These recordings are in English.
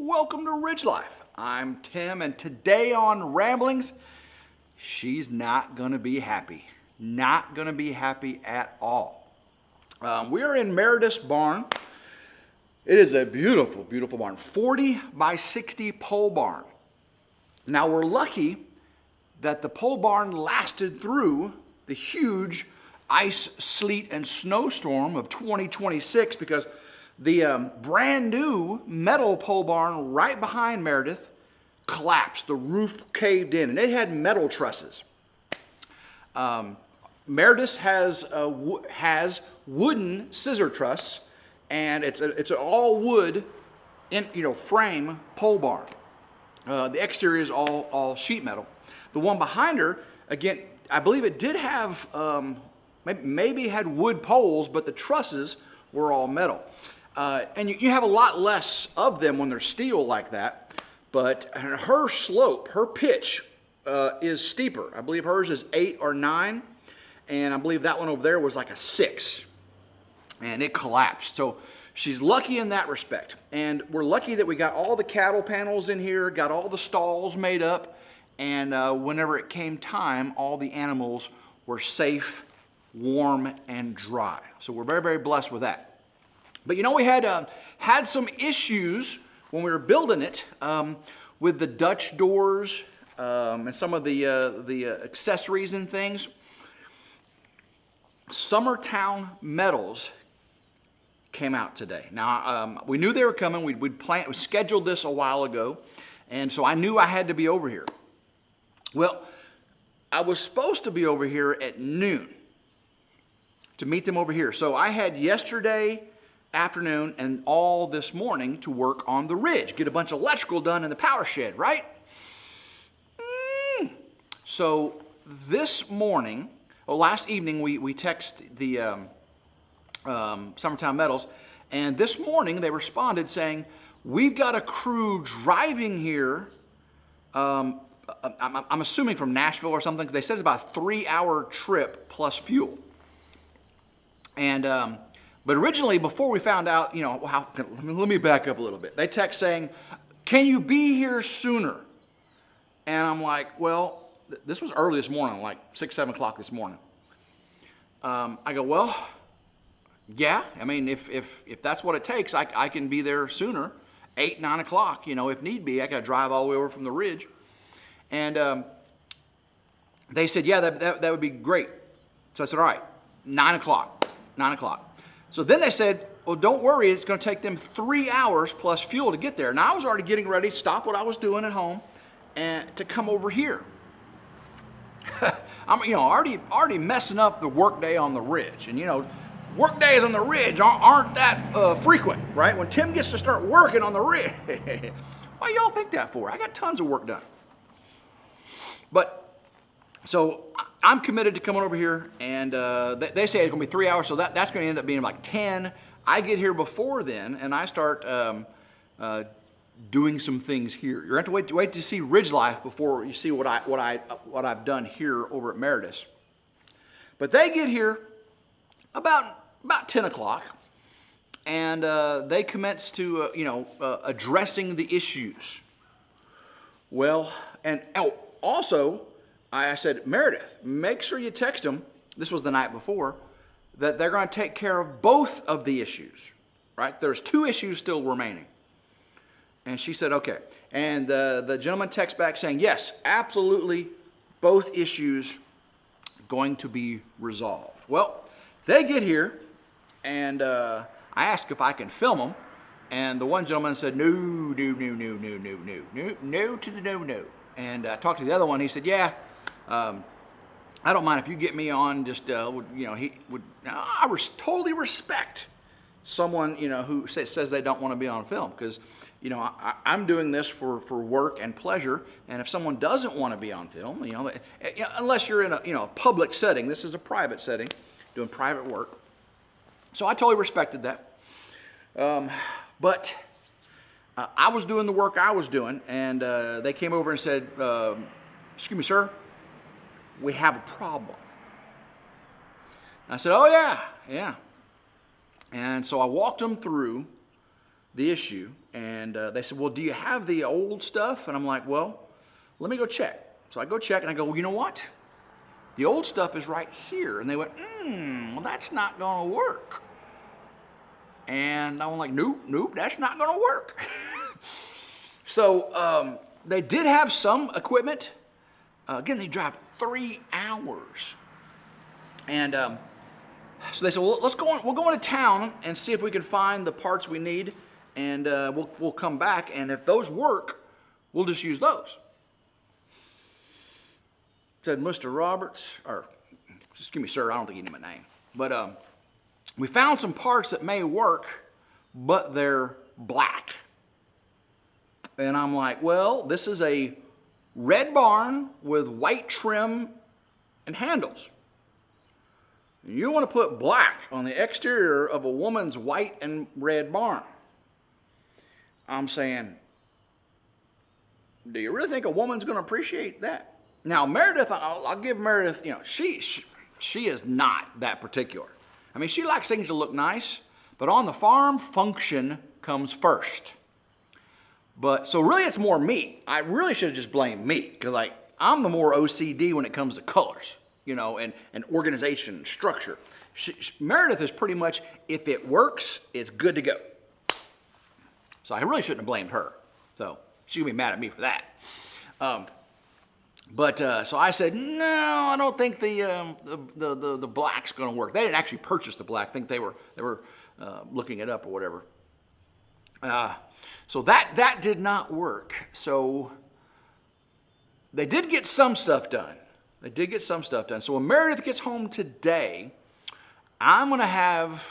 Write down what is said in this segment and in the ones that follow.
Welcome to Ridge Life. I'm Tim, and today on Ramblings, she's not gonna be happy. Not gonna be happy at all. We are in Meredith's barn. It is a beautiful, beautiful barn. 40 by 60 pole barn. Now we're lucky that the pole barn lasted through the huge ice, sleet, and snowstorm of 2026 because the brand new metal pole barn right behind Meredith collapsed. The roof caved in, and it had metal trusses. Meredith has wooden scissor truss, and it's an all wood, frame pole barn. The exterior is all sheet metal. The one behind her, again, I believe it did have maybe had wood poles, but the trusses were all metal. And you have a lot less of them when they're steel like that. But her slope, her pitch is steeper. I believe hers is 8 or 9. And I believe that one over there was like a 6. And it collapsed. So she's lucky in that respect. And we're lucky that we got all the cattle panels in here, got all the stalls made up. And whenever it came time, all the animals were safe, warm, and dry. So we're very, very blessed with that. But we had some issues when we were building it with the Dutch doors and some of the accessories and things. Summertown Metals came out today. Now we knew they were coming. We scheduled this a while ago, and so I knew I had to be over here. Well, I was supposed to be over here at noon to meet them over here. So I had yesterday afternoon and all this morning to work on the ridge, get a bunch of electrical done in the power shed, right? So this morning, last evening, we text the Summertown Metals, and this morning they responded saying, we've got a crew driving here, I'm assuming from Nashville or something, because they said it's about a 3-hour trip plus fuel. And but originally, before we found out, let me back up a little bit. They text saying, can you be here sooner? And I'm like, well, this was early this morning, like 6, 7 o'clock this morning. I go, well, yeah. I mean, if that's what it takes, I can be there sooner, 8, 9 o'clock, if need be. I got to drive all the way over from the ridge. And they said, yeah, that would be great. So I said, all right, 9 o'clock. So then they said, well, don't worry, it's going to take them 3 hours plus fuel to get there. Now I was already getting ready to stop what I was doing at home and to come over here. I'm already messing up the work day on the ridge. And work days on the ridge aren't that frequent, right? When Tim gets to start working on the ridge, why y'all think that for? I got tons of work done. But so I'm committed to coming over here, and they say it's going to be 3 hours, so that's going to end up being like 10. I get here before then, and I start doing some things here. You're going to have to wait to see Ridge Life before you see what I've done here over at Meredith. But they get here about 10 o'clock, and they commence to addressing the issues. Well, and also, I said, Meredith, make sure you text them, this was the night before, that they're going to take care of both of the issues, right? There's 2 issues still remaining. And she said, okay. And the gentleman texts back saying, yes, absolutely, both issues going to be resolved. Well, they get here, and I asked if I can film them, and the one gentleman said, no to the no. And I talked to the other one, he said, yeah, I don't mind if you get me on, just, he would, I totally respect someone, who says they don't want to be on film, because, I'm doing this for work and pleasure, and if someone doesn't want to be on film, unless you're in a public setting, this is a private setting, doing private work. So I totally respected that. But I was doing the work I was doing, and they came over and said, excuse me, sir, we have a problem. I said, oh, yeah. And so I walked them through the issue. And they said, well, do you have the old stuff? And I'm like, well, let me go check. So I go check and I go, well, you know what? The old stuff is right here. And they went, well, that's not going to work. And I'm like, nope, that's not going to work. So they did have some equipment. Again, they drive 3 hours. And so they said, well, we'll go into town and see if we can find the parts we need. And we'll come back. And if those work, we'll just use those. Said Mr. Roberts, or excuse me, sir, I don't think you knew my name. But we found some parts that may work, but they're black. And I'm like, well, this is a red barn with white trim and handles. You want to put black on the exterior of a woman's white and red barn. I'm saying, do you really think a woman's going to appreciate that? Now, Meredith, I'll give Meredith, she is not that particular. I mean, she likes things to look nice, but on the farm, function comes first. But, so really it's more me. I really should have just blamed me, because I'm the more OCD when it comes to colors, and organization and structure. Meredith is pretty much, if it works, it's good to go. So I really shouldn't have blamed her. So she'll be mad at me for that. So I said, no, I don't think the black's going to work. They didn't actually purchase the black. I think they were looking it up or whatever. So that did not work. So they did get some stuff done. So when Meredith gets home today, I'm going to have,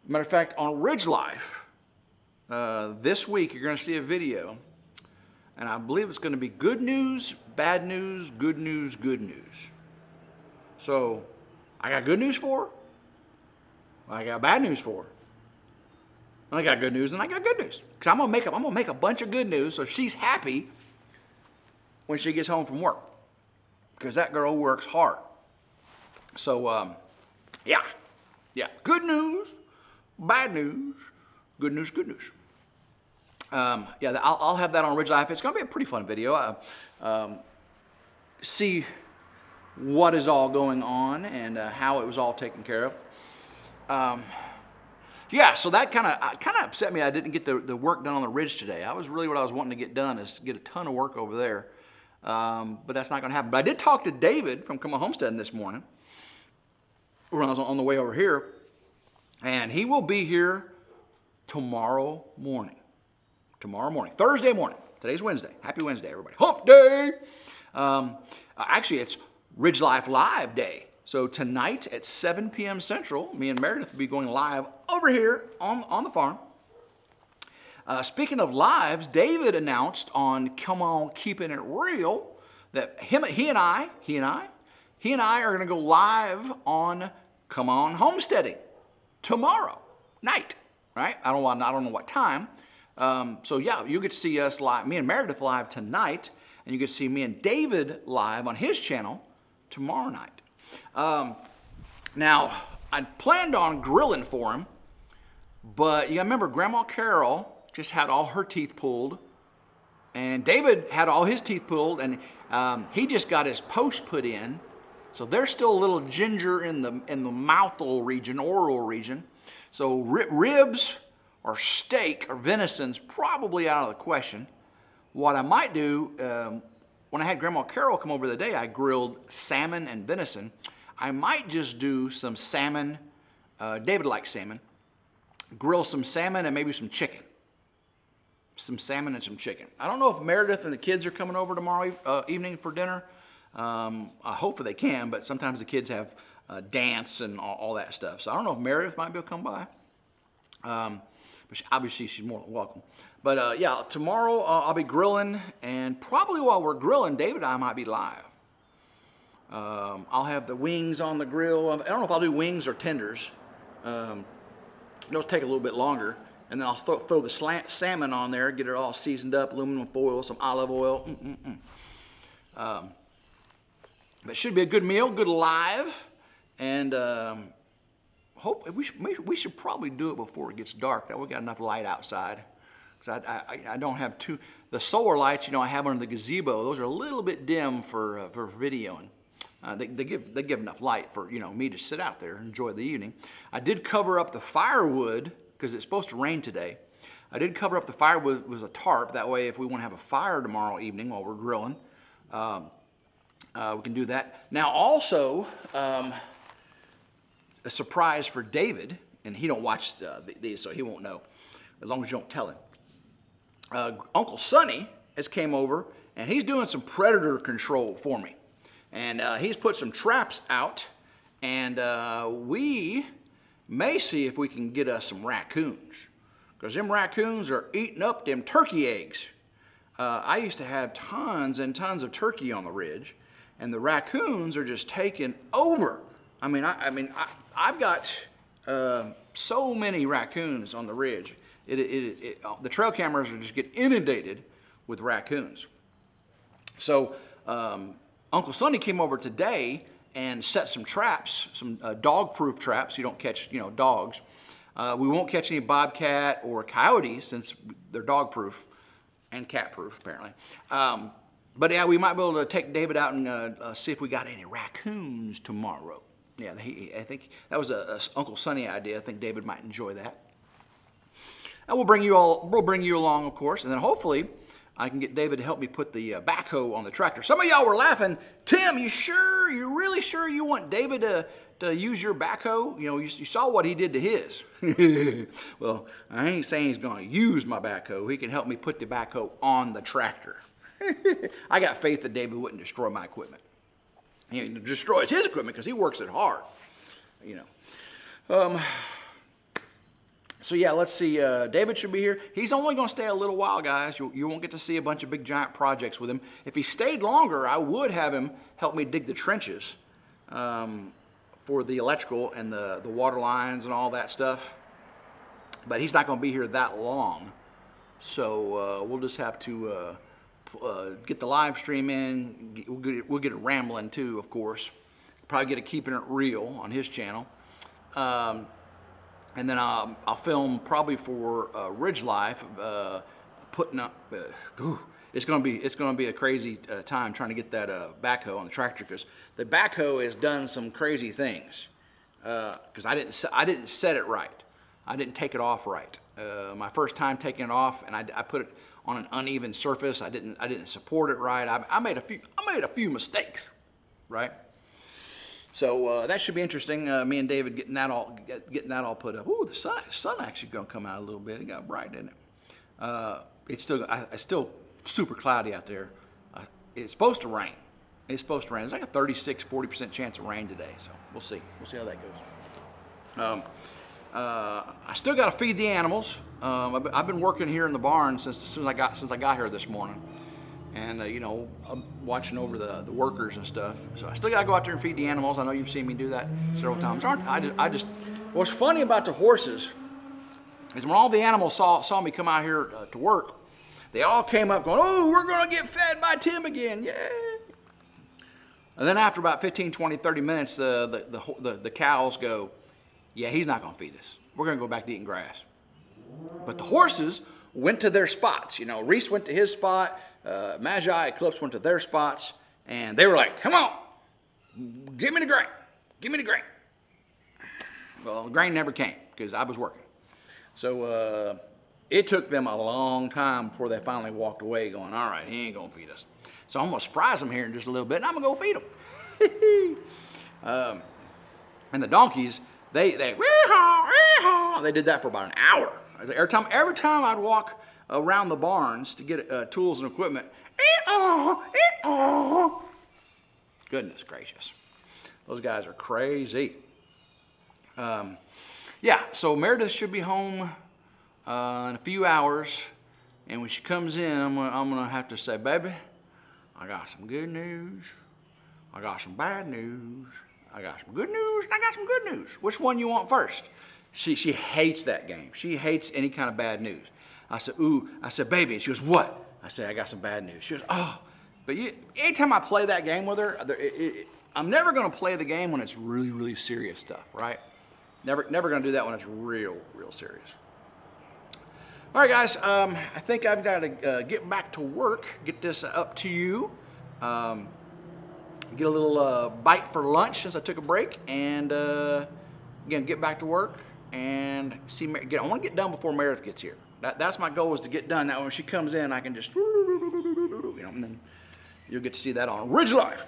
matter of fact, on RidgeLife, this week you're going to see a video. And I believe it's going to be good news, bad news, good news, good news. So, I got good news for her. I got bad news for her. And I got good news and I got good news. Because I'm gonna make a bunch of good news so she's happy when she gets home from work. Because that girl works hard. So, yeah. Good news, bad news, good news, good news. I'll have that on RidgeLife. It's going to be a pretty fun video. See what is all going on and how it was all taken care of. So that kind of upset me. I didn't get the work done on the ridge today. What I was wanting to get done is get a ton of work over there. But that's not going to happen. But I did talk to David from Come On Homesteading this morning when I was on the way over here. And he will be here tomorrow morning. Thursday morning. Today's Wednesday. Happy Wednesday, everybody. Hump day! Actually, it's RidgeLife Live Day. So tonight at 7 p.m. Central, me and Meredith will be going live over here on the farm. Speaking of lives, David announced on Come On Keeping It Real that he and I are going to go live on Come On Homesteading tomorrow night. Right? I don't know what time. You get to see us live, me and Meredith live tonight, and you get to see me and David live on his channel tomorrow night. Now, I planned on grilling for him, but you gotta remember, Grandma Carol just had all her teeth pulled, and David had all his teeth pulled, and he just got his post put in, so there's still a little ginger in the mouthful region, oral region. So ribs or steak or venison's probably out of the question. What I might do, when I had Grandma Carol come over the day, I grilled salmon and venison. I might just do some salmon. David likes salmon. Grill some salmon and maybe some chicken. Some salmon and some chicken. I don't know if Meredith and the kids are coming over tomorrow evening for dinner. Hopefully they can, but sometimes the kids have dance and all that stuff. So I don't know if Meredith might be able to come by. But obviously she's more than welcome. But tomorrow I'll be grilling, and probably while we're grilling, David and I might be live. I'll have the wings on the grill. I don't know if I'll do wings or tenders. Those take a little bit longer. And then I'll throw the salmon on there, get it all seasoned up, aluminum foil, some olive oil. But it should be a good meal, good live. And we should probably do it before it gets dark. That we got enough light outside. Because I don't have the solar lights, I have under the gazebo. Those are a little bit dim for videoing. They give enough light for me to sit out there and enjoy the evening. I did cover up the firewood because it's supposed to rain today. I did cover up the firewood with a tarp. That way, if we want to have a fire tomorrow evening while we're grilling, we can do that. Now, also, a surprise for David, and he don't watch these, so he won't know, as long as you don't tell him. Uncle Sonny has came over, and he's doing some predator control for me. And he's put some traps out, and we may see if we can get us some raccoons. Because them raccoons are eating up them turkey eggs. I used to have tons and tons of turkey on the ridge, and the raccoons are just taking over. I've got so many raccoons on the ridge. The trail cameras are just get inundated with raccoons. So Uncle Sonny came over today and set some traps, some dog-proof traps. You don't catch, dogs. We won't catch any bobcat or coyotes since they're dog-proof and cat-proof, apparently. But yeah, we might be able to take David out and see if we got any raccoons tomorrow. Yeah, I think that was a Uncle Sonny idea. I think David might enjoy that. And we'll bring you along, of course, and then hopefully I can get David to help me put the backhoe on the tractor. Some of y'all were laughing. Tim, you really sure you want David to use your backhoe? You saw what he did to his. Well, I ain't saying he's going to use my backhoe. He can help me put the backhoe on the tractor. I got faith that David wouldn't destroy my equipment. He destroys his equipment because he works it hard. So yeah, let's see. David should be here. He's only going to stay a little while, guys. You won't get to see a bunch of big giant projects with him. If he stayed longer, I would have him help me dig the trenches for the electrical and the water lines and all that stuff. But he's not going to be here that long. So we'll just have to get the live stream in. We'll get it rambling too, of course. Probably get it keeping it real on his channel. And then I'll film probably for RidgeLife, putting up. It's going to be a crazy time trying to get that backhoe on the tractor because the backhoe has done some crazy things. Because I didn't set it right. I didn't take it off right. My first time taking it off, and I put it on an uneven surface. I didn't support it right. I made a few mistakes, right? So that should be interesting. Me and David getting that all put up. Ooh, the sun actually gonna come out a little bit. It got bright, didn't it? It's still super cloudy out there. It's supposed to rain. There's like a 36-40% chance of rain today. So we'll see. We'll see how that goes. I still got to feed the animals. I've been working here in the barn since I got here this morning. And I'm watching over the workers and stuff. So I still got to go out there and feed the animals. I know you've seen me do that several times. What's funny about the horses is when all the animals saw me come out here to work, they all came up going, "Oh, we're going to get fed by Tim again, yay!" And then after about 15, 20, 30 minutes, the cows go, "Yeah, he's not going to feed us. We're going to go back to eating grass." But the horses went to their spots. Reese went to his spot. Magi, Eclipse went to their spots, and they were like, "Come on, give me the grain, give me the grain." Well, the grain never came because I was working. So it took them a long time before they finally walked away going, "All right, he ain't going to feed us." So I'm going to surprise them here in just a little bit, and I'm going to go feed them. And the donkeys, they did that for about an hour. Every time I'd walk around the barns to get tools and equipment. Goodness gracious. Those guys are crazy. Yeah, so Meredith should be home in a few hours. And when she comes in, I'm going to have to say, "Baby, I got some good news. I got some bad news. I got some good news, and I got some good news. Which one you want first?" She hates that game. She hates any kind of bad news. I said, "Ooh." I said, "Baby." And she goes, "What?" I said, "I got some bad news." She goes, "Oh." But anytime I play that game with her, I'm never going to play the game when it's really, really serious stuff, right? Never going to do that when it's real serious. All right, guys. I think I've got to get back to work. Get this up to you. Get a little bite for lunch since I took a break, and again, get back to work and see. I want to get done before Meredith gets here. That's my goal, is to get done. That when she comes in, I can just, and then you'll get to see that on RidgeLife.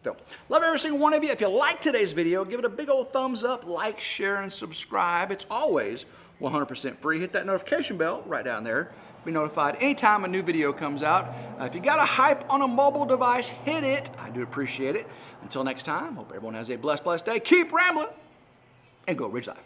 So, love every single one of you. If you like today's video, give it a big old thumbs up, like, share, and subscribe. It's always 100% free. Hit that notification bell right down there. Be notified anytime a new video comes out. If you got a hype on a mobile device, hit it. I do appreciate it. Until next time, hope everyone has a blessed day. Keep rambling and go Ridge Life.